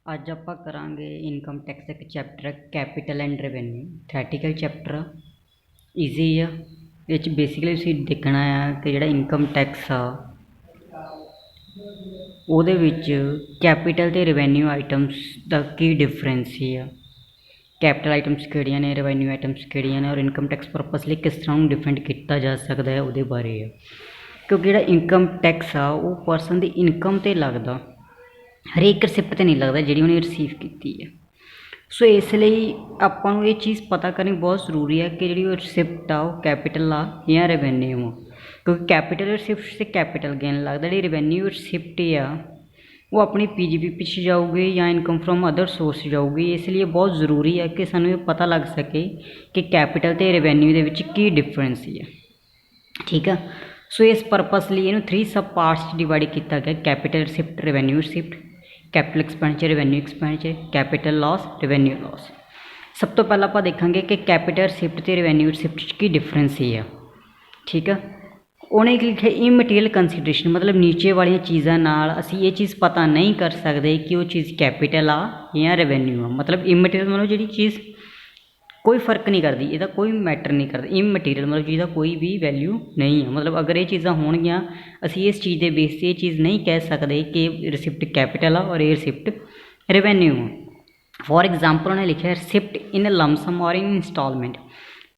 ਅੱਜ ਆਪਾਂ ਕਰਾਂਗੇ ਇਨਕਮ ਟੈਕਸ ਦਾ ਇੱਕ chapter capital and revenue theoretical chapter easy ਆ। ਇਹ 'ਚ ਬੇਸਿਕਲੀ ਤੁਸੀਂ ਦੇਖਣਾ ਆ ਕਿ ਜਿਹੜਾ ਇਨਕਮ ਟੈਕਸ ਆ ਉਹਦੇ ਵਿੱਚ ਕੈਪੀਟਲ ਅਤੇ ਰੈਵਨਿਊ ਆਈਟਮਸ ਦਾ ਕੀ ਡਿਫਰੈਂਸ ਆ। ਕੈਪੀਟਲ ਆਈਟਮਸ ਕਿਹੜੀਆਂ ਨੇ, ਰੈਵਨਿਊ ਆਈਟਮਸ ਕਿਹੜੀਆਂ ਨੇ, ਔਰ ਇਨਕਮ ਟੈਕਸ ਪਰਪਸ ਲਈ ਕਿਸ ਤਰ੍ਹਾਂ ਨੂੰ ਡਿਫਰੈਂਟ ਕੀਤਾ ਜਾ ਸਕਦਾ ਹੈ ਉਹਦੇ ਬਾਰੇ ਆ। ਕਿਉਂਕਿ ਜਿਹੜਾ ਇਨਕਮ ਟੈਕਸ ਆ ਉਹ ਪਰਸਨ ਦੀ ਇਨਕਮ 'ਤੇ ਲੱਗਦਾ, ਹਰੇਕ ਰਿਸਿਪਟ 'ਤੇ ਨਹੀਂ ਲੱਗਦਾ ਜਿਹੜੀ ਉਹਨੇ ਰਿਸੀਵ ਕੀਤੀ ਹੈ। ਸੋ ਇਸ ਲਈ ਆਪਾਂ ਨੂੰ ਇਹ ਚੀਜ਼ ਪਤਾ ਕਰਨੀ ਬਹੁਤ ਜ਼ਰੂਰੀ ਹੈ ਕਿ ਜਿਹੜੀ ਉਹ ਰਿਸਿਪਟ ਆ ਉਹ ਕੈਪੀਟਲ ਆ ਜਾਂ ਰੈਵਨਿਊ ਆ। ਕਿਉਂਕਿ ਕੈਪੀਟਲ ਰਿਸਿਪਟ 'ਤੇ ਕੈਪੀਟਲ ਗੇਨ ਲੱਗਦਾ, ਜਿਹੜੀ ਰੈਵਨਿਊ ਰਿਸਿਪਟ ਆ ਉਹ ਆਪਣੀ ਪੀਜੀਪੀ ਪਿੱਛੇ ਜਾਊਗੀ ਜਾਂ ਇਨਕਮ ਫਰੋਮ ਅਦਰ ਸੋਰਸ ਜਾਊਗੀ। ਇਸ ਲਈ ਬਹੁਤ ਜ਼ਰੂਰੀ ਹੈ ਕਿ ਸਾਨੂੰ ਇਹ ਪਤਾ ਲੱਗ ਸਕੇ ਕਿ ਕੈਪੀਟਲ ਅਤੇ ਰੈਵਨਿਊ ਦੇ ਵਿੱਚ ਕੀ ਡਿਫਰੈਂਸ ਹੈ। ਠੀਕ ਆ। ਸੋ ਇਸ ਪਰਪਸ ਲਈ ਇਹਨੂੰ 3 ਸਬ ਪਾਰਟਸ 'ਚ ਡਿਵਾਈਡ ਕੀਤਾ ਗਿਆ: capital receipt, revenue receipt, capital expenditure, revenue expenditure, capital loss, revenue loss. ਸਭ ਤੋਂ ਪਹਿਲਾਂ ਆਪਾਂ ਦੇਖਾਂਗੇ ਕਿ ਕੈਪੀਟਲ ਰਿਸਿਪਟ ਅਤੇ ਰੈਵਨਿਊ ਰਿਸਿਪਟ 'ਚ ਕੀ ਡਿਫਰੈਂਸ ਆ। ਠੀਕ ਆ। ਉਹਨੇ ਕੀ ਲਿਖਿਆ, ਇਮਟੀਰੀਅਲ ਕੰਸੀਡਰੇਸ਼ਨ, ਮਤਲਬ ਨੀਚੇ ਵਾਲੀਆਂ ਚੀਜ਼ਾਂ ਨਾਲ ਅਸੀਂ ਇਹ ਚੀਜ਼ ਪਤਾ ਨਹੀਂ ਕਰ ਸਕਦੇ ਕਿ ਉਹ ਚੀਜ਼ ਕੈਪੀਟਲ ਆ ਜਾਂ ਰੈਵਨਿਊ ਆ। ਮਤਲਬ ਇਮਟੀਰੀਅਲ ਮਤਲਬ ਜਿਹੜੀ ਚੀਜ਼ ਕੋਈ ਫਰਕ ਨਹੀਂ ਕਰਦੀ, ਇਹਦਾ ਕੋਈ ਮੈਟਰ ਨਹੀਂ ਕਰਦਾ। ਇਮਟੀਰੀਅਲ ਮਤਲਬ ਜਿਹਦਾ ਕੋਈ ਵੀ ਵੈਲਿਊ ਨਹੀਂ ਹੈ। ਮਤਲਬ ਅਗਰ ਇਹ ਚੀਜ਼ਾਂ ਹੋਣਗੀਆਂ, ਅਸੀਂ ਇਸ ਚੀਜ਼ ਦੇ ਬੇਸ 'ਤੇ ਇਹ ਚੀਜ਼ ਨਹੀਂ ਕਹਿ ਸਕਦੇ ਕਿ ਰਿਸਿਪਟ ਕੈਪੀਟਲ ਆ ਔਰ ਇਹ ਰਿਸਿਪਟ ਰੈਵਨਿਊ ਆ। ਫੋਰ ਐਗਜ਼ਾਮਪਲ ਉਹਨੇ ਲਿਖਿਆ ਰਿਸਿਪਟ ਇਨ ਲਮਸਮ ਔਰ ਇਨ ਇੰਸਟਾਲਮੈਂਟ।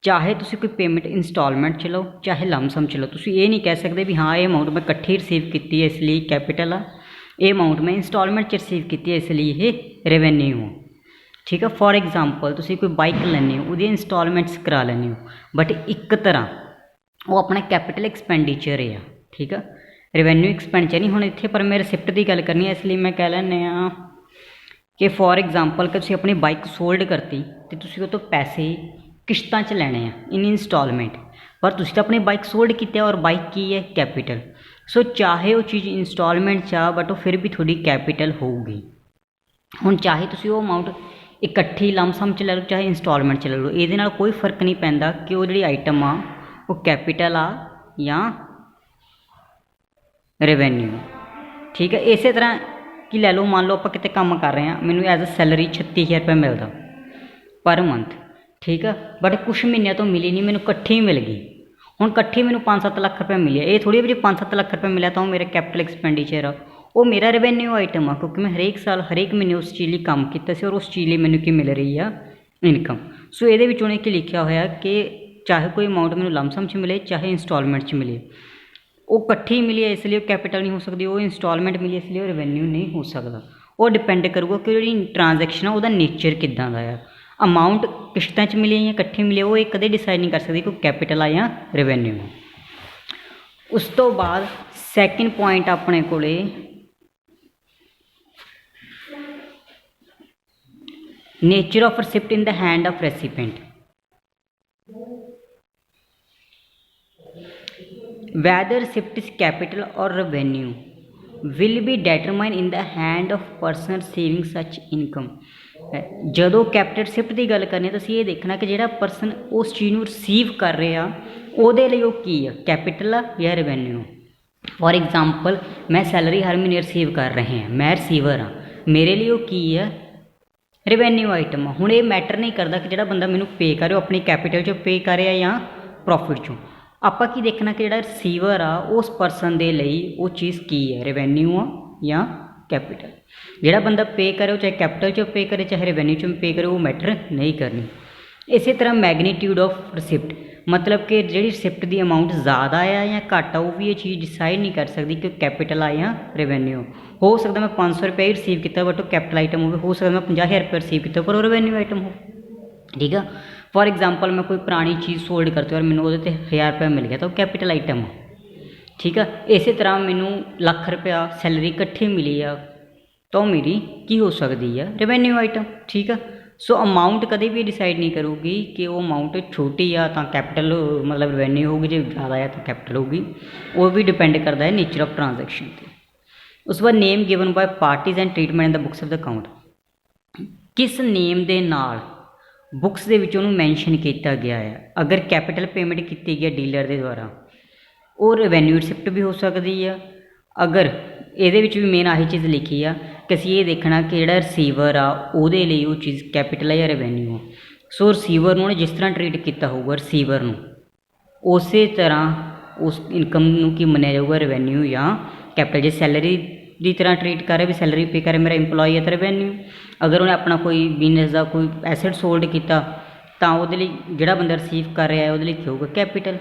ਚਾਹੇ ਤੁਸੀਂ ਕੋਈ ਪੇਮੈਂਟ ਇੰਸਟਾਲਮੈਂਟ 'ਚ ਲਓ ਚਾਹੇ ਲਮਸਮ 'ਚ ਲਓ, ਤੁਸੀਂ ਇਹ ਨਹੀਂ ਕਹਿ ਸਕਦੇ ਵੀ ਹਾਂ ਇਹ ਅਮਾਊਂਟ ਮੈਂ ਇਕੱਠੀ ਰਿਸੀਵ ਕੀਤੀ ਹੈ ਇਸ ਲਈ ਕੈਪੀਟਲ ਆ, ਇਹ ਅਮਾਊਂਟ ਮੈਂ ਇੰਸਟਾਲਮੈਂਟ 'ਚ ਰਿਸੀਵ ਕੀਤੀ ਹੈ ਇਸ ਲਈ ਇਹ ਰੈਵਨਿਊ ਆ। ਠੀਕ ਆ। ਫੋਰ ਐਗਜ਼ਾਮਪਲ ਤੁਸੀਂ ਕੋਈ ਬਾਈਕ ਲੈਂਦੇ ਹੋ, ਉਹਦੀ ਇੰਸਟਾਲਮੈਂਟਸ ਕਰਾ ਲੈਂਦੇ ਹੋ, ਬਟ ਇੱਕ ਤਰ੍ਹਾਂ ਉਹ ਆਪਣਾ ਕੈਪੀਟਲ ਐਕਸਪੈਂਡੀਚਰ ਆ। ਠੀਕ ਆ। ਰੈਵਨਿਊ ਐਕਸਪੈਂਡੀਚਰ ਨਹੀਂ। ਹੁਣ ਇੱਥੇ ਪਰ ਮੈਂ ਰਿਸਿਪਟ ਦੀ ਗੱਲ ਕਰਨੀ ਹੈ, ਇਸ ਲਈ ਮੈਂ ਕਹਿ ਲੈਂਦੇ ਹਾਂ ਕਿ ਫੋਰ ਐਗਜ਼ਾਮਪਲ ਕਿ ਤੁਸੀਂ ਆਪਣੀ ਬਾਈਕ ਸੋਲਡ ਕਰਤੀ ਅਤੇ ਤੁਸੀਂ ਉਹ ਤੋਂ ਪੈਸੇ ਕਿਸ਼ਤਾਂ 'ਚ ਲੈਣੇ ਆ ਇਨ ਇੰਸਟਾਲਮੈਂਟ, ਪਰ ਤੁਸੀਂ ਤਾਂ ਆਪਣੀ ਬਾਈਕ ਸੋਲਡ ਕੀਤੀ ਔਰ ਬਾਈਕ ਕੀ ਹੈ, ਕੈਪੀਟਲ। ਸੋ ਚਾਹੇ ਉਹ ਚੀਜ਼ ਇੰਸਟਾਲਮੈਂਟ 'ਚ ਆ ਬਟ ਉਹ ਫਿਰ ਵੀ ਤੁਹਾਡੀ ਕੈਪੀਟਲ ਹੋਊਗੀ। ਹੁਣ ਚਾਹੇ ਤੁਸੀਂ ਉਹ ਅਮਾਊਂਟ ਇਕੱਠੀ ਲਮਸਮ 'ਚ ਲੈ ਲਓ ਚਾਹੇ ਇੰਸਟਾਲਮੈਂਟ 'ਚ ਲੈ ਲਓ, ਇਹਦੇ ਨਾਲ ਕੋਈ ਫਰਕ ਨਹੀਂ ਪੈਂਦਾ ਕਿ ਉਹ ਜਿਹੜੀ ਆਈਟਮ ਆ ਉਹ ਕੈਪੀਟਲ ਆ ਜਾਂ ਰੈਵਨਿਊ। ਠੀਕ ਹੈ। ਇਸੇ ਤਰ੍ਹਾਂ ਕਿ ਲੈ ਲਓ, ਮੰਨ ਲਓ ਆਪਾਂ ਕਿਤੇ ਕੰਮ ਕਰ ਰਹੇ ਹਾਂ, ਮੈਨੂੰ ਐਜ਼ ਅ ਸੈਲਰੀ 36,000 ਰੁਪਏ ਮਿਲਦਾ ਪਰ ਮੰਥ। ਠੀਕ ਆ। ਬਟ ਕੁਛ ਮਹੀਨਿਆਂ ਤੋਂ ਮਿਲੀ ਨਹੀਂ, ਮੈਨੂੰ ਇਕੱਠੀ ਮਿਲ ਗਈ। ਹੁਣ ਇਕੱਠੀ ਮੈਨੂੰ 5-7 ਲੱਖ ਰੁਪਏ ਮਿਲਿਆ। ਇਹ ਥੋੜ੍ਹੀ ਵੀ ਜੇ 5-7 ਲੱਖ ਰੁਪਏ ਮਿਲਿਆ ਤਾਂ ਉਹ ਮੇਰਾ ਕੈਪੀਟਲ ਐਕਸਪੈਂਡੀਚਰ ਆ, ਉਹ ਮੇਰਾ ਰੈਵਨਿਊ ਆਈਟਮ ਆ, ਕਿਉਂਕਿ ਮੈਂ ਹਰੇਕ ਸਾਲ ਹਰੇਕ ਮਹੀਨੇ ਉਸ ਚੀਜ਼ ਲਈ ਕੰਮ ਕੀਤਾ ਸੀ ਔਰ ਉਸ ਚੀਜ਼ ਲਈ ਮੈਨੂੰ ਕੀ ਮਿਲ ਰਹੀ ਆ, ਇਨਕਮ। ਸੋ ਇਹਦੇ ਵਿੱਚ ਉਹਨੇ ਕੀ ਲਿਖਿਆ ਹੋਇਆ ਕਿ ਚਾਹੇ ਕੋਈ ਅਮਾਊਂਟ ਮੈਨੂੰ ਲਮਸਮ 'ਚ ਮਿਲੇ ਚਾਹੇ ਇੰਸਟਾਲਮੈਂਟ 'ਚ ਮਿਲੇ, ਉਹ ਇਕੱਠੀ ਮਿਲੀ ਹੈ ਇਸ ਲਈ ਉਹ ਕੈਪੀਟਲ ਨਹੀਂ ਹੋ ਸਕਦੀ, ਉਹ ਇੰਸਟਾਲਮੈਂਟ ਮਿਲੀ ਇਸ ਲਈ ਉਹ ਰੈਵਨਿਊ ਨਹੀਂ ਹੋ ਸਕਦਾ। ਉਹ ਡਿਪੈਂਡ ਕਰੂਗਾ ਕਿ ਜਿਹੜੀ ਟ੍ਰਾਂਜੈਕਸ਼ਨ ਆ ਉਹਦਾ ਨੇਚਰ ਕਿੱਦਾਂ ਦਾ ਆ। ਅਮਾਊਂਟ ਕਿਸ਼ਤਾਂ 'ਚ ਮਿਲੀ ਜਾਂ ਇਕੱਠੀ ਮਿਲੀ ਉਹ ਇਹ ਕਦੇ ਡਿਸਾਈਡ ਨਹੀਂ ਕਰ ਸਕਦੀ ਕਿ ਕੈਪੀਟਲ ਆ ਜਾਂ ਰੈਵਨਿਊ। ਉਸ ਤੋਂ ਬਾਅਦ ਸੈਕਿੰਡ ਪੁਆਇੰਟ ਆਪਣੇ ਕੋਲੇ nature of receipt in the hand of recipient, whether receipt is capital or revenue will be determined in the hand of person receiving such income। ਜਦੋਂ ਕੈਪੀਟਲ ਰਿਸਿਪਟ ਦੀ ਗੱਲ ਕਰਨੀ ਤਾਂ ਅਸੀਂ ਇਹ ਦੇਖਣਾ ਕਿ ਜਿਹੜਾ ਪਰਸਨ ਉਸ ਚੀਜ਼ ਨੂੰ ਰਿਸੀਵ ਕਰ ਰਿਹਾ ਉਹਦੇ ਲਈ ਉਹ ਕੀ ਆ, ਕੈਪੀਟਲ ਆ ਜਾਂ ਰੈਵਨਿਊ। ਫੋਰ ਐਗਜ਼ਾਮਪਲ ਮੈਂ ਸੈਲਰੀ ਹਰ ਮਹੀਨੇ ਰਿਸੀਵ ਕਰ ਰਹੇ ਹਾਂ, ਮੈਂ ਰਿਸੀਵਰ ਹਾਂ, ਮੇਰੇ ਲਈ ਉਹ ਕੀ ਆ, ਰੈਵਨਿਊ ਆਈਟਮ ਆ। ਹੁਣ ਇਹ ਮੈਟਰ ਨਹੀਂ ਕਰਦਾ ਕਿ ਜਿਹੜਾ ਬੰਦਾ ਮੈਨੂੰ ਪੇ ਕਰ ਰਿਹਾ ਉਹ ਆਪਣੀ ਕੈਪੀਟਲ 'ਚੋਂ ਪੇ ਕਰ ਰਿਹਾ ਜਾਂ ਪ੍ਰੋਫਿਟ 'ਚੋਂ। ਆਪਾਂ ਕੀ ਦੇਖਣਾ ਕਿ ਜਿਹੜਾ ਰਿਸੀਵਰ ਆ ਉਸ ਪਰਸਨ ਦੇ ਲਈ ਉਹ ਚੀਜ਼ ਕੀ ਹੈ, ਰੈਵਨਿਊ ਆ ਜਾਂ ਕੈਪੀਟਲ। ਜਿਹੜਾ ਬੰਦਾ ਪੇ ਕਰੇ ਉਹ ਚਾਹੇ ਕੈਪੀਟਲ 'ਚੋਂ ਪੇ ਕਰੇ ਚਾਹੇ ਰੈਵਨਿਊ 'ਚੋਂ ਪੇ ਕਰੇ, ਉਹ ਮੈਟਰ ਨਹੀਂ ਕਰਨੀ। ਇਸੇ ਤਰ੍ਹਾਂ ਮੈਗਨੀਟਿਊਡ ਆਫ ਰਿਸਿਪਟ, ਮਤਲਬ ਕਿ ਜਿਹੜੀ ਰਿਸਿਪਟ ਦੀ ਅਮਾਊਂਟ ਜ਼ਿਆਦਾ ਆ ਜਾਂ ਘੱਟ ਆ ਉਹ ਵੀ ਇਹ ਚੀਜ਼ ਡਿਸਾਈਡ ਨਹੀਂ ਕਰ ਸਕਦੀ ਕਿ ਕੈਪੀਟਲ ਆ ਜਾਂ ਰੈਵਨਿਊ। ਹੋ ਸਕਦਾ ਮੈਂ 500 ਰੁਪਏ ਹੀ ਰਿਸੀਵ ਕੀਤਾ ਬਟ ਉਹ ਕੈਪੀਟਲ ਆਈਟਮ ਹੋਵੇ, ਹੋ ਸਕਦਾ ਮੈਂ 50,000 ਰੁਪਏ ਰਿਸੀਵ ਕੀਤਾ ਪਰ ਉਹ ਰੈਵਨਿਊ ਆਈਟਮ ਹੋ। ਠੀਕ ਆ। ਫੋਰ ਐਗਜ਼ਾਮਪਲ ਮੈਂ ਕੋਈ ਪੁਰਾਣੀ ਚੀਜ਼ ਸੋਲਡ ਕਰਤੀ ਔਰ ਮੈਨੂੰ ਉਹਦੇ 'ਤੇ 1000 ਰੁਪਇਆ ਮਿਲ ਗਿਆ ਤਾਂ ਉਹ ਕੈਪੀਟਲ ਆਈਟਮ ਆ। ਠੀਕ ਆ। ਇਸੇ ਤਰ੍ਹਾਂ ਮੈਨੂੰ ਲੱਖ ਰੁਪਇਆ ਸੈਲਰੀ ਇਕੱਠੀ ਮਿਲੀ ਆ ਤਾਂ ਉਹ ਮੇਰੀ ਕੀ ਹੋ ਸਕਦੀ ਆ, ਰੈਵਨਿਊ ਆਈਟਮ। ਠੀਕ ਆ। ਸੋ ਅਮਾਊਂਟ ਕਦੇ ਵੀ ਡਿਸਾਈਡ ਨਹੀਂ ਕਰੂਗੀ ਕਿ ਉਹ ਅਮਾਊਂਟ ਛੋਟੀ ਆ ਤਾਂ ਕੈਪੀਟਲ ਮਤਲਬ ਰੈਵਨਿਊ ਹੋਊਗੀ, ਜੇ ਜ਼ਿਆਦਾ ਆ ਤਾਂ ਕੈਪੀਟਲ ਹੋਊਗੀ। ਉਹ ਵੀ ਡਿਪੈਂਡ ਕਰਦਾ ਹੈ ਨੇਚਰ ਆਫ ਟ੍ਰਾਂਜੈਕਸ਼ਨ 'ਤੇ। ਉਸ ਤੋਂ ਬਾਅਦ name given by parties and treatment in the books of the account, ਕਿਸ ਨੇਮ ਦੇ ਨਾਲ ਬੁੱਕਸ ਦੇ ਵਿੱਚ ਉਹਨੂੰ ਮੈਂਸ਼ਨ ਕੀਤਾ ਗਿਆ ਹੈ। ਅਗਰ ਕੈਪੀਟਲ ਪੇਮੈਂਟ ਕੀਤੀ ਗਈ ਡੀਲਰ ਦੇ ਦੁਆਰਾ ਉਹ ਰੈਵਨਿਊ ਰਿਸਿਪਟ ਵੀ ਹੋ ਸਕਦੀ ਆ, ਅਗਰ ਇਹਦੇ ਵਿੱਚ ਵੀ ਮੇਨ ਆਹੀ ਚੀਜ਼ ਲਿਖੀ ਆ ਕਿ ਅਸੀਂ ਇਹ ਦੇਖਣਾ ਕਿ ਜਿਹੜਾ ਰਿਸੀਵਰ ਆ ਉਹਦੇ ਲਈ ਉਹ ਚੀਜ਼ ਕੈਪੀਟਲ ਹੈ ਜਾਂ ਰੈਵਨਿਊ ਆ। ਸੋ ਰਿਸੀਵਰ ਨੂੰ ਉਹਨੇ ਜਿਸ ਤਰ੍ਹਾਂ ਟਰੀਟ ਕੀਤਾ ਹੋਊਗਾ ਰਿਸੀਵਰ ਨੂੰ, ਉਸੇ ਤਰ੍ਹਾਂ ਉਸ ਇਨਕਮ ਨੂੰ ਕੀ ਮੰਨਿਆ ਜਾਊਗਾ, ਰੈਵਨਿਊ ਜਾਂ ਕੈਪੀਟਲ। ਜੇ ਸੈਲਰੀ ਦੀ ਤਰ੍ਹਾਂ ਟਰੀਟ ਕਰ ਰਿਹਾ ਵੀ ਸੈਲਰੀ ਪੇ ਕਰ ਰਿਹਾ ਮੇਰਾ ਇੰਪਲੋਈ ਹੈ ਤਾਂ ਰੈਵਨਿਊ। ਅਗਰ ਉਹਨੇ ਆਪਣਾ ਕੋਈ ਬਿਜ਼ਨਸ ਦਾ ਕੋਈ ਐਸੈਟ ਸੋਲਡ ਕੀਤਾ ਤਾਂ ਉਹਦੇ ਲਈ ਜਿਹੜਾ ਬੰਦਾ ਰਿਸੀਵ ਕਰ ਰਿਹਾ ਉਹਦੇ ਲਈ ਕੀ ਹੋਊਗਾ, ਕੈਪੀਟਲ।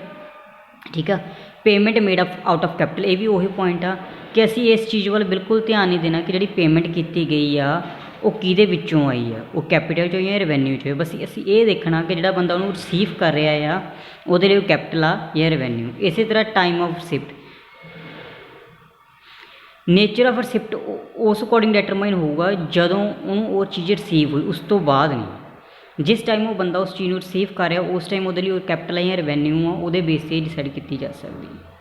ਠੀਕ ਆ। Payment made out of capital, ਇਹ ਵੀ ਉਹੀ ਪੁਆਇੰਟ ਆ ਕਿ ਅਸੀਂ ਇਸ ਚੀਜ਼ ਵੱਲ ਬਿਲਕੁਲ ਧਿਆਨ ਨਹੀਂ ਦੇਣਾ ਕਿ ਜਿਹੜੀ ਪੇਮੈਂਟ ਕੀਤੀ ਗਈ ਆ ਉਹ ਕਿਹਦੇ ਵਿੱਚੋਂ ਆਈ ਆ, ਉਹ ਕੈਪੀਟਲ 'ਚੋਂ ਜਾਂ ਰੈਵਨਿਊ 'ਚੋਂ। ਬਸ ਅਸੀਂ ਇਹ ਦੇਖਣਾ ਕਿ ਜਿਹੜਾ ਬੰਦਾ ਉਹਨੂੰ ਰਿਸੀਵ ਕਰ ਰਿਹਾ ਆ ਉਹਦੇ ਲਈ ਉਹ ਕੈਪੀਟਲ ਆ ਜਾਂ ਰੈਵਨਿਊ। ਇਸੇ ਤਰ੍ਹਾਂ time of receipt, nature of receipt ਉਸ ਅਕੋਰਡਿੰਗ ਡਿਟਰਮਾਈਨ ਹੋਊਗਾ ਜਦੋਂ ਉਹਨੂੰ ਉਹ ਚੀਜ਼ ਰਿਸੀਵ ਹੋਈ, ਉਸ ਤੋਂ ਬਾਅਦ ਨਹੀਂ। ਜਿਸ ਟਾਈਮ ਉਹ ਬੰਦਾ ਉਸ ਚੀਜ਼ ਨੂੰ ਰਿਸੀਵ ਕਰ ਰਿਹਾ ਉਸ ਟਾਈਮ ਉਹਦੇ ਲਈ ਉਹ ਕੈਪੀਟਲ ਜਾਂ ਰੈਵਨਿਊ ਆ, ਉਹਦੇ ਬੇਸ 'ਤੇ ਡਿਸਾਈਡ ਕੀਤੀ ਜਾ ਸਕਦੀ ਹੈ।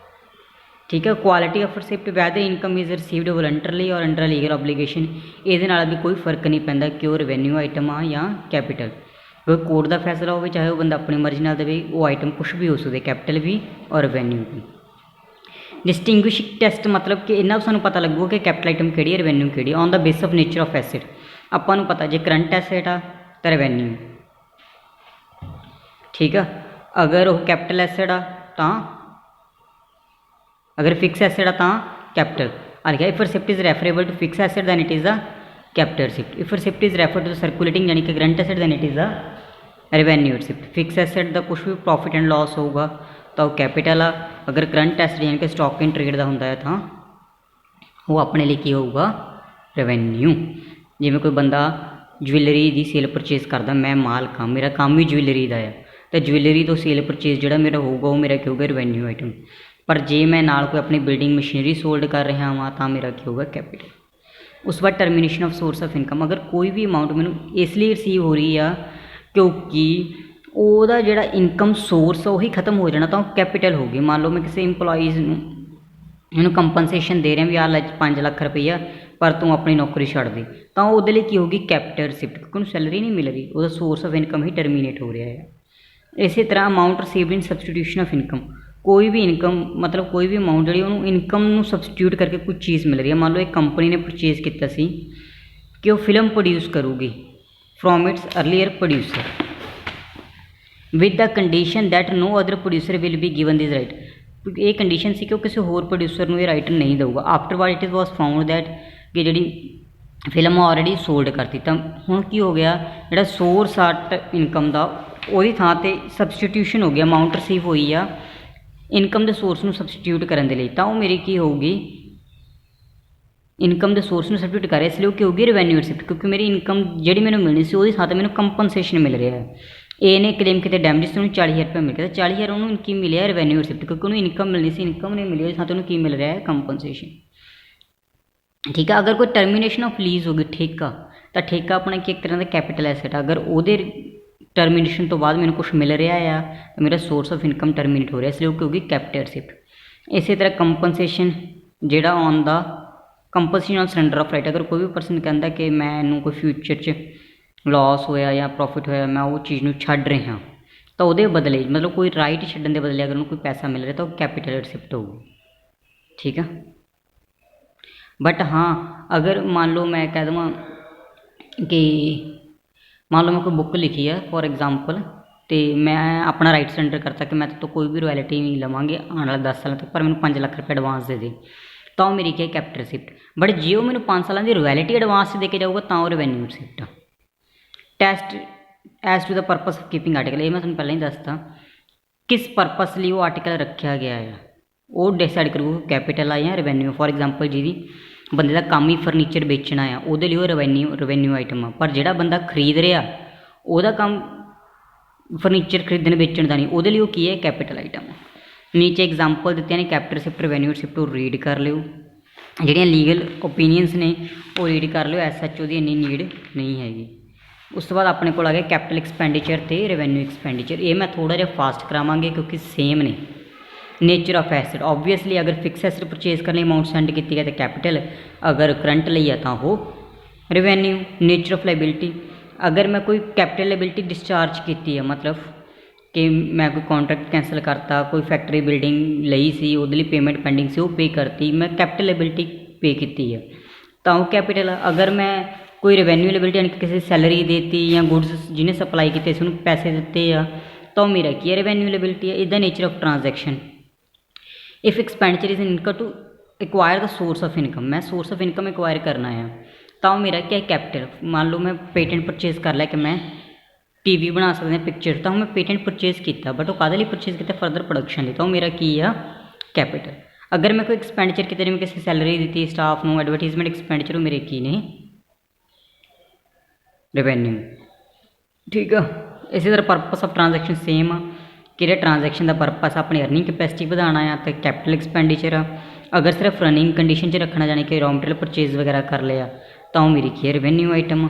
ਠੀਕ ਹੈ। Quality of receipt, whether income is received voluntarily or under legal ਓਬਲੀਗੇਸ਼ਨ, ਇਹਦੇ ਨਾਲ ਵੀ ਕੋਈ ਫਰਕ ਨਹੀਂ ਪੈਂਦਾ ਕਿ ਉਹ ਰੈਵਨਿਊ ਆਈਟਮ ਆ ਜਾਂ ਕੈਪੀਟਲ। ਕੋਈ ਕੋਰਟ ਦਾ ਫੈਸਲਾ ਹੋਵੇ ਚਾਹੇ ਉਹ ਬੰਦਾ ਆਪਣੀ ਮਰਜ਼ੀ ਨਾਲ ਦੇਵੇ, ਉਹ ਆਈਟਮ ਕੁਛ ਵੀ ਹੋ ਸਕਦੇ, ਕੈਪੀਟਲ ਵੀ ਔਰ ਰੈਵਨਿਊ ਵੀ। ਡਿਸਟਿੰਗੁਇਸ਼ਿੰਗ ਟੈਸਟ ਮਤਲਬ ਕਿ ਇਹਨਾਂ ਸਾਨੂੰ ਪਤਾ ਲੱਗੂਗਾ ਕਿ ਕੈਪੀਟਲ ਆਈਟਮ ਕਿਹੜੀ ਹੈ, ਰੈਵਨਿਊ ਕਿਹੜੀ ਹੈ, on the base of nature of asset. ਆਪਾਂ ਨੂੰ ਪਤਾ ਜੇ ਕਰੰਟ ਐਸੈਟ ਆ ਤਾਂ ਰੈਵਨਿਊ। ਠੀਕ ਆ। ਅਗਰ ਉਹ ਕੈਪੀਟਲ ਐਸੈਟ ਆ ਤਾਂ, ਅਗਰ ਫਿਕਸ ਐਸੈਟ ਆ ਤਾਂ ਕੈਪੀਟਲ ਆ ਲਿਖਿਆ। If receipt is referable to fix asset then it is a capital receipt. If receipt is refer to circulating ਯਾਨੀ ਕਿ current asset then it is a revenue receipt. Fix asset ਦਾ ਕੁਛ ਵੀ profit and Las ਹੋਊਗਾ ਤਾਂ ਉਹ capital ਆ। ਅਗਰ ਕਰੰਟ ਐਸੈਟ ਯਾਨੀ ਕਿ ਸਟਾਕ ਇਨ ਟਰੇਡ ਦਾ ਹੁੰਦਾ ਹੈ ਤਾਂ ਉਹ ਆਪਣੇ ਲਈ ਕੀ ਹੋਊਗਾ, ਰੈਵਨਿਊ। ਜਿਵੇਂ ਕੋਈ ਬੰਦਾ ਜੁਐਲਰੀ ਦੀ ਸੇਲ ਪਰਚੇਜ਼ ਕਰਦਾ, ਮੈਂ ਮਾਲਕ ਹਾਂ, ਮੇਰਾ ਕੰਮ ਵੀ ਜੁਐਲਰੀ ਦਾ ਆ, ਤਾਂ ਜੁਐਲਰੀ ਤੋਂ ਸੇਲ ਪਰਚੇਜ਼ ਜਿਹੜਾ ਮੇਰਾ ਹੋਊਗਾ ਉਹ ਮੇਰਾ ਕੀ ਹੋਊਗਾ, ਰੈਵਨਿਊ ਆਈਟਮ। ਪਰ ਜੇ ਮੈਂ ਨਾਲ ਕੋਈ ਆਪਣੀ ਬਿਲਡਿੰਗ ਮਸ਼ੀਨਰੀ ਸੋਲਡ ਕਰ ਰਿਹਾ ਹਾਂ ਤਾਂ ਮੇਰਾ ਕੀ ਹੋਊਗਾ, ਕੈਪੀਟਲ। ਉਸ ਤੋਂ ਬਾਅਦ termination of source of income, ਅਗਰ ਕੋਈ ਵੀ ਅਮਾਊਂਟ ਮੈਨੂੰ ਇਸ ਲਈ ਰਿਸੀਵ ਹੋ ਰਹੀ ਆ ਕਿਉਂਕਿ ਉਹਦਾ ਜਿਹੜਾ ਇਨਕਮ ਸੋਰਸ ਉਹੀ ਖਤਮ ਹੋ ਜਾਣਾ ਤਾਂ ਉਹ ਕੈਪੀਟਲ ਹੋਊਗੀ। ਮੰਨ ਲਓ ਮੈਂ ਕਿਸੇ ਇੰਪਲੋਈਜ਼ ਨੂੰ ਇਹਨੂੰ ਕੰਪਨਸੇਸ਼ਨ ਦੇ ਰਿਹਾ ਵੀ ਆਹ ਲੈ 5 ਲੱਖ ਰੁਪਈਆ ਪਰ ਤੂੰ ਆਪਣੀ ਨੌਕਰੀ ਛੱਡ ਦੇ, ਤਾਂ ਉਹਦੇ ਲਈ ਕੀ ਹੋਊਗੀ, ਕੈਪੀਟਲ ਰਿਸਿਪਟ, ਕਿਉਂਕਿ ਉਹਨੂੰ ਸੈਲਰੀ ਨਹੀਂ ਮਿਲ ਰਹੀ, ਉਹਦਾ source of income he terminate ਹੋ ਰਿਹਾ ਹੈ। ਇਸੇ ਤਰ੍ਹਾਂ amount received in substitution of income, ਕੋਈ ਵੀ ਇਨਕਮ ਮਤਲਬ ਕੋਈ ਵੀ ਅਮਾਊਂਟ ਜਿਹੜੀ ਉਹਨੂੰ ਇਨਕਮ ਨੂੰ ਸਬਸਟੀਟਿਊਟ ਕਰਕੇ ਕੋਈ ਚੀਜ਼ ਮਿਲ ਰਹੀ ਹੈ। ਮੰਨ ਲਓ ਇੱਕ ਕੰਪਨੀ ਨੇ ਪਰਚੇਜ਼ ਕੀਤਾ ਸੀ ਕਿ ਉਹ ਫਿਲਮ ਪ੍ਰੋਡਿਊਸ ਕਰੂਗੀ from its earlier producer with the condition that no other producer will be given this right. ਕਿਉਂਕਿ ਇਹ ਕੰਡੀਸ਼ਨ ਸੀ ਕਿ ਉਹ ਕਿਸੇ ਹੋਰ ਪ੍ਰੋਡਿਊਸਰ ਨੂੰ ਇਹ ਰਾਈਟ ਨਹੀਂ ਦੇਊਗਾ। ਆਫਟਰਵਰਡ ਇਟ ਵਾਸ ਫਾਊਂਡ ਦੈਟ ਕਿ ਜਿਹੜੀ ਫਿਲਮ ਆਲਰੇਡੀ ਸੋਲਡ ਕਰਤੀ, ਤਾਂ ਹੁਣ ਕੀ ਹੋ ਗਿਆ, ਜਿਹੜਾ ਸੋਰਸ ਆ ਇਨਕਮ ਦਾ ਉਹਦੀ ਥਾਂ 'ਤੇ ਸਬਸਟੀਟਿਊਸ਼ਨ ਹੋ ਗਿਆ, ਅਮਾਊਂਟ ਰਿਸੀਵ ਹੋਈ ਆ ਇਨਕਮ ਦੇ ਸੋਰਸ ਨੂੰ ਸਬਸਟੀਟਿਊਟ ਕਰਨ ਦੇ ਲਈ, ਤਾਂ ਉਹ ਮੇਰੀ ਕੀ ਹੋਊਗੀ, ਇਨਕਮ ਦੇ ਸੋਰਸ ਨੂੰ ਸਬਸਟੀਟਿਊਟ ਕਰ ਰਿਹਾ, ਇਸ ਲਈ ਉਹ ਕੀ ਹੋਊਗੀ, ਰੈਵਨਿਊ ਰਿਸਿਪਟ। ਕਿਉਂਕਿ ਮੇਰੀ ਇਨਕਮ ਜਿਹੜੀ ਮੈਨੂੰ ਮਿਲਣੀ ਸੀ ਉਹਦੀ ਥਾਂ 'ਤੇ ਮੈਨੂੰ ਕੰਪਨਸੇਸ਼ਨ ਮਿਲ ਰਿਹਾ ਹੈ। ਏ ਨੇ ਕਲੇਮ ਕਿਤੇ ਡੈਮੇਜ ਤੋਂ ਉਹਨੂੰ 40,000 ਰੁਪਏ ਮਿਲ ਗਿਆ, 40,000 ਉਹਨੂੰ ਕੀ ਮਿਲਿਆ, ਰੈਵਨਿਊ ਰਿਸਿਪਟ, ਕਿਉਂਕਿ ਉਹਨੂੰ ਇਨਕਮ ਮਿਲਣੀ ਸੀ, ਇਨਕਮ ਨਹੀਂ ਮਿਲੀ, ਉਹਦੀ ਥਾਂ 'ਤੇ ਉਹਨੂੰ ਕੀ ਮਿਲ ਰਿਹਾ ਹੈ, ਕੰਪਨਸੇਸ਼ਨ। ਠੀਕ ਆ। ਅਗਰ ਕੋਈ ਟਰਮੀਨੇਸ਼ਨ ਆਫ ਲੀਜ਼ ਹੋ ਗਈ, ਠੇਕਾ, ਤਾਂ ਠੇਕਾ ਆਪਣਾ ਕੀ ਇੱਕ ਤਰ੍ਹਾਂ ਦਾ ਕੈਪੀਟਲ ਐਸੈਟ ਆ। ਅਗਰ ਉਹਦੇ ਟਰਮੀਨੇਸ਼ਨ ਤੋਂ ਬਾਅਦ ਮੈਨੂੰ ਕੁਛ ਮਿਲ ਰਿਹਾ ਆ ਤਾਂ ਮੇਰਾ ਸੋਰਸ ਆਫ ਇਨਕਮ ਟਰਮੀਨੇਟ ਹੋ ਰਿਹਾ, ਇਸ ਲਈ ਉਹ ਕੀ ਹੋਊਗੀ, ਕੈਪੀਟਲ ਰਿਸਿਪਟ। ਇਸੇ ਤਰ੍ਹਾਂ ਕੰਪਨਸੇਸ਼ਨ ਜਿਹੜਾ on the compensation on surrender of right, ਅਗਰ ਕੋਈ ਵੀ ਪਰਸਨ ਕਹਿੰਦਾ ਕਿ ਮੈਨੂੰ ਕੋਈ ਫਿਊਚਰ 'ਚ ਲਾਸ ਹੋਇਆ ਜਾਂ ਪ੍ਰੋਫਿਟ ਹੋਇਆ, ਮੈਂ ਉਹ ਚੀਜ਼ ਨੂੰ ਛੱਡ ਰਿਹਾ, ਤਾਂ ਉਹਦੇ ਬਦਲੇ ਮਤਲਬ ਕੋਈ ਰਾਈਟ ਛੱਡਣ ਦੇ ਬਦਲੇ ਅਗਰ ਉਹਨੂੰ ਕੋਈ ਪੈਸਾ ਮਿਲ ਰਿਹਾ ਤਾਂ ਉਹ ਕੈਪੀਟਲ ਰਿਸਿਪਟ ਹੋਊਗੀ। ਠੀਕ ਆ। ਬਟ ਹਾਂ ਅਗਰ ਮੰਨ ਲਓ ਮੈਂ ਕਹਿ ਦੇਵਾਂ ਕਿ ਮੰਨ ਲਓ ਮੈਂ ਕੋਈ ਬੁੱਕ ਲਿਖੀ ਆ ਫੋਰ ਐਗਜ਼ਾਮਪਲ, ਅਤੇ ਮੈਂ ਆਪਣਾ ਰਾਈਟ ਸਰੈਂਡਰ ਕਰਤਾ ਕਿ ਮੈਂ ਤੋਂ ਕੋਈ ਵੀ ਰੋਇਲਟੀ ਨਹੀਂ ਲਵਾਂਗੇ ਆਉਣ ਵਾਲੇ 10 ਸਾਲਾਂ ਤੱਕ, ਪਰ ਮੈਨੂੰ 5 ਲੱਖ ਰੁਪਏ ਐਡਵਾਂਸ ਦੇ ਦੇ, ਤਾਂ ਉਹ ਮੇਰੀ ਕੀ ਹੈ, ਕੈਪੀਟਲ ਰਿਸਿਪਟ। ਬਟ ਜੇ ਉਹ ਮੈਨੂੰ 5 ਸਾਲਾਂ ਦੀ ਰੋਇਲਟੀ ਐਡਵਾਂਸ ਦੇ ਕੇ ਜਾਊਗਾ ਤਾਂ ਉਹ ਰੈਵਨਿਊ ਰਿਸਿਪਟ ਆ। Test as to the purpose of keeping article, ਇਹ ਮੈਂ ਤੁਹਾਨੂੰ ਪਹਿਲਾਂ ਹੀ ਦੱਸਤਾ ਕਿਸ ਪਰਪਸ ਲਈ ਉਹ ਆਰਟੀਕਲ ਰੱਖਿਆ ਗਿਆ ਆ, ਉਹ ਡਿਸਾਈਡ ਕਰੂ ਕੈਪੀਟਲ ਆ ਜਾਂ ਰੈਵਨਿਊ। ਫੋਰ ਐਗਜ਼ਾਮਪਲ ਜਿਹਦੀ ਬੰਦੇ ਦਾ ਕੰਮ ਹੀ ਫਰਨੀਚਰ ਵੇਚਣਾ ਆ, ਉਹਦੇ ਲਈ ਉਹ ਰੈਵਨਿਊ ਆਈਟਮ ਆ। ਪਰ ਜਿਹੜਾ ਬੰਦਾ ਖਰੀਦ ਰਿਹਾ ਉਹਦਾ ਕੰਮ ਫਰਨੀਚਰ ਖਰੀਦਣ ਵੇਚਣ ਦਾ ਨਹੀਂ, ਉਹਦੇ ਲਈ ਉਹ ਕੀ ਹੈ, ਕੈਪੀਟਲ ਆਈਟਮ। ਨੀਚੇ ਐਗਜ਼ਾਮਪਲ ਦਿੱਤੀਆਂ ਨੇ ਕੈਪੀਟਲ ਰਿਸਿਪਟ, ਰੈਵਨਿਊ ਰਿਸਿਪਟ, ਉਹ ਰੀਡ ਕਰ ਲਿਓ। ਜਿਹੜੀਆਂ ਲੀਗਲ ਓਪੀਨੀਅਨਸ ਨੇ ਉਹ ਰੀਡ ਕਰ ਲਿਓ, SHO ਦੀ ਇੰਨੀ ਨੀਡ ਨਹੀਂ ਹੈਗੀ। ਉਸ ਤੋਂ ਬਾਅਦ ਆਪਣੇ ਕੋਲ ਆ ਗਿਆ ਕੈਪੀਟਲ ਐਕਸਪੈਂਡੀਚਰ ਅਤੇ ਰੈਵਨਿਊ ਐਕਸਪੈਂਡੀਚਰ। ਇਹ ਮੈਂ ਥੋੜ੍ਹਾ ਜਿਹਾ ਫਾਸਟ ਕਰਾਵਾਂਗੇ ਕਿਉਂਕਿ ਸੇਮ ਨੇ। ਨੇਚਰ ਆਫ ਐਸੈਟ, ਓਬਵੀਅਸਲੀ ਅਗਰ ਫਿਕਸ ਐਸੈਟ ਪਰਚੇਜ਼ ਕਰਨ ਲਈ ਅਮਾਊਂਟ ਸੈਂਡ ਕੀਤੀ ਹੈ ਤਾਂ ਕੈਪੀਟਲ, ਅਗਰ ਕਰੰਟ ਲਈ ਹੈ ਤਾਂ ਉਹ ਰੈਵਨਿਊ। ਨੇਚਰ ਆਫ ਲਾਇਬਿਲਿਟੀ, ਅਗਰ ਮੈਂ ਕੋਈ ਕੈਪੀਟਲ ਲਾਇਬਿਲਿਟੀ ਡਿਸਚਾਰਜ ਕੀਤੀ ਹੈ, ਮਤਲਬ ਕਿ ਮੈਂ ਕੋਈ ਕੌਂਟਰੈਕਟ ਕੈਂਸਲ ਕਰਤਾ, ਕੋਈ ਫੈਕਟਰੀ ਬਿਲਡਿੰਗ ਲਈ ਸੀ ਉਹਦੇ ਲਈ ਪੇਮੈਂਟ ਪੈਂਡਿੰਗ ਸੀ ਉਹ ਪੇ ਕਰਤੀ, ਮੈਂ ਕੈਪੀਟਲ ਲਾਇਬਿਲਿਟੀ पे की है तो कैपिटल। अगर मैं कोई रेवेन्यू लायबिलिटी यानी कि किसी सैलरी देती या गुड्स जिन्हें सप्लाई किए उसनूं पैसे दिते आ तो मेरा की है रेवेन्यू लायबिलिटी है। Is the nature of transaction. If expenditure is income to acquire the source of income, मैं सोर्स ऑफ इनकम एक्वायर करना है तो मेरा क्या है कैपिटल। मान लो मैं पेटेंट परचेज कर लिया कि मैं टीवी बना सकते हैं पिक्चर, तो मैं पेटेंट परचेज किया बट वो काहदे लई परचेज किया फर्दर प्रोडक्शन लिए, तो मेरा की आ कैपिटल। अगर मैं कोई एक्सपेंडिचर कितने में किसी सैलरी दी स्टाफ में एडवरटाइजमेंट एक्सपेंडिचर मेरे की ने रेवेन्यू। ठीक है, इसी तरह परपस ऑफ ट्रांजैक्शन सेम आ कि ट्रांजैक्शन का परपस अपनी अर्निंग कैपेसिटी बढ़ाना है तो कैपिटल एक्सपेंडिचर आ। अगर सिर्फ रनिंग कंडीशन च रखना जाने कि रॉ मटेरियल परचेज वगैरह कर लिया तो मेरी की है रेवेन्यू आइटम।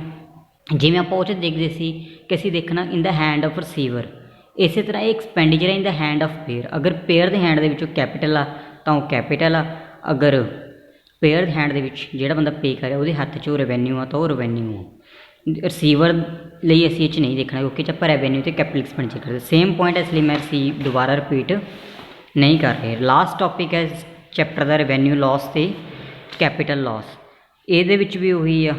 जिवें आपां उह 'च देखदे सी कि असीं देखना in the hand of receiver, इस तरह ये एक्सपेंडिचर है in the hand of pair. अगर पेयर के हैंड के कैपिटल आ तो कैपिटल आ, अगर पेयर हैंड के जोड़ा बंदा पे करे वो हत्थ च रेवेन्यू आ तो वह रेवेन्यू आ। रिसीवर लिए असीं इह नहीं देखना क्योंकि आप रेवेन्यू तो कैपिटल एक्सपेंडिचर करते सेम पॉइंट, इसलिए मैं दोबारा रिपीट नहीं कर रहे। लास्ट टॉपिक है चैप्टर का रेवेन्यू लॉस तो कैपिटल लॉस। ये भी उही आ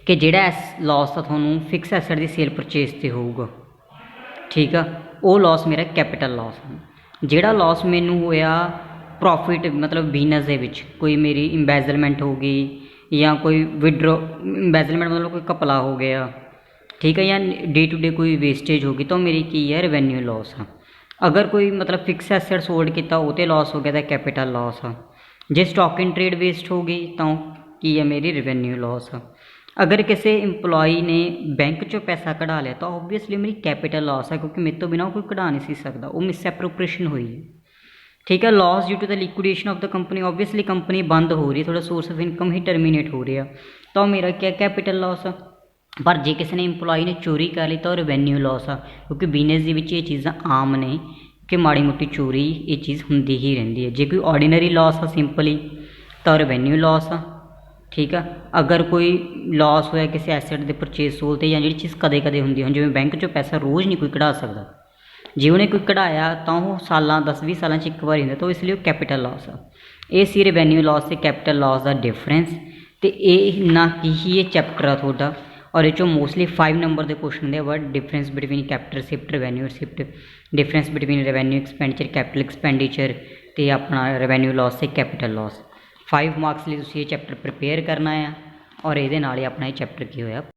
कि जिहड़ा लॉस आ तुहानूं फिक्स एसेट की सेल परचेज से होऊगा, ठीक है, वो लॉस मेरा कैपिटल लॉस है। जिहड़ा लॉस मैनूं होया प्रॉफिट मतलब बिजनेस दे विच कोई मेरी इंबैजलमेंट हो गई या कोई विड्रॉ, इंबैजलमेंट मतलब कोई घपला हो गया, ठीक है, या डे टू डे कोई वेस्टेज होगी तो मेरी की है रेवेन्यू लॉस है। अगर कोई मतलब फिक्स एसेट सोल्ड किया वो तो लॉस हो गया तो कैपिटल लॉस है। जे स्टॉक इन ट्रेड वेस्ट हो गई तो की है मेरी रेवेन्यू लॉस है। अगर किसी इंपलॉई ने बैंक चो पैसा कढ़ा लिया तो ओबवियसली मेरी कैपिटल लॉस है क्योंकि मेरे तो बिना कोई कढ़ा नहीं सी सकता, वो मिस एप्रोप्रिएशन हुई है। ठीक है, loss due to the liquidation of the company, obviously company बंद हो रही है, थोड़ा सोर्स ऑफ इनकम ही टर्मीनेट हो रहा तो मेरा क्या कैपिटल लॉस है। पर जे किसी ने इंपलॉई ने चोरी कर ली तो रेवेन्यू लॉस आ क्योंकि बिजनेस ये चीज़ा आम ने कि माड़ी मोटी चोरी ये चीज़ होंदी ही रही है। जे कोई ऑर्डीनरी लॉस आ सिंपली तो रेवेन्यू लॉस आ। ठीक है, अगर कोई लॉस होया किसी एसेट के परचेज सोल तो या जी चीज़ कदे कदे होंदी है, जिवें बैंक चो पैसा रोज़ नहीं कोई कढ़ा सकता, जे उन्हें कोई कढ़ाया तो वह साल 10-20 साल एक बार होंगे तो इसलिए कैपिटल लॉस आ। ये सी रेवेन्यू लॉस से कैपिटल लॉस का डिफरेंस। तो ये ना कि ही ये चैप्टर आ थोड़ा और ये मोस्टली 5 नंबर के question the word difference between capital receipt revenue receipt, difference between revenue expenditure capital expenditure तो अपना रेवेन्यू लॉस से कैपिटल लॉस। 5 मार्क्स लिए तुसीं ये चैप्टर प्रिपेयर करना है और ये अपना ये चैप्टर की होया